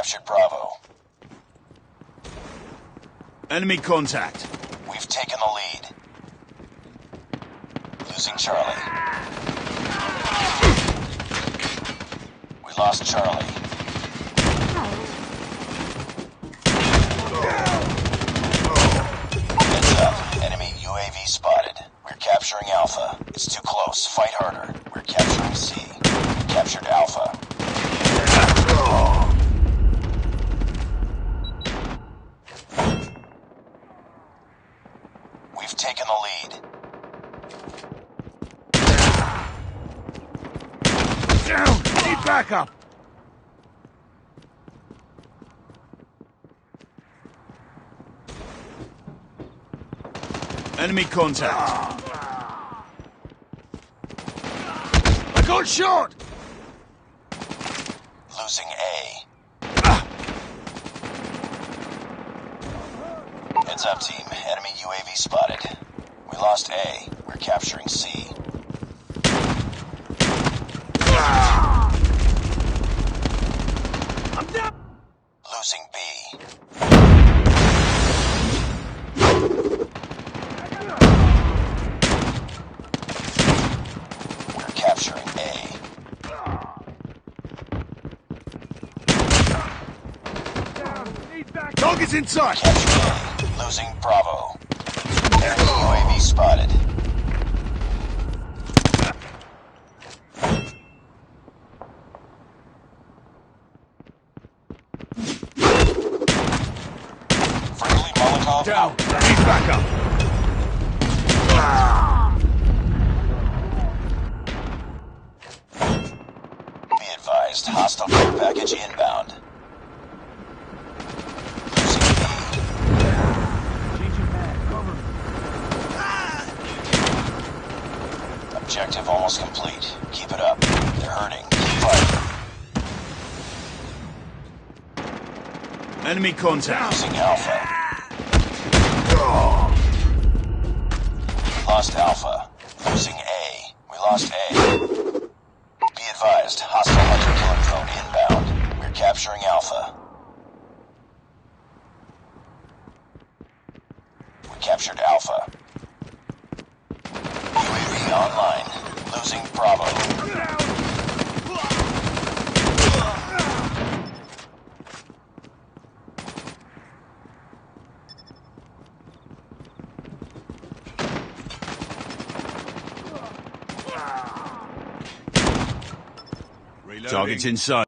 captured Bravo. Enemy contact. We've taken the lead. Losing Charlie. We lost Charlie. Heads up. Enemy UAV spotted. We're capturing Alpha. It's too close. Fight harder. We're capturing C. We captured Alpha. We've taken the lead. Down! Need backup! Enemy contact. I got shot! Losing A. Heads up, team. Enemy UAV spotted. We lost A. We're capturing C. I'm down! Losing B. We're capturing A. Target's inside! Capturing A. Losing Bravo. Enemy UAV spotted. Friendly Molotov Down! out. Need backup! Be advised, hostile care package inbound. Losing B. Objective almost complete. Keep it up. They're hurting. Keep fighting. Enemy contact. Losing Alpha. Lost Alpha. Losing A. We lost A. Be advised, hostile hunter-killer drone inbound. We're capturing Alpha. We captured Alpha. UAV online. Losing Bravo. Target's inside.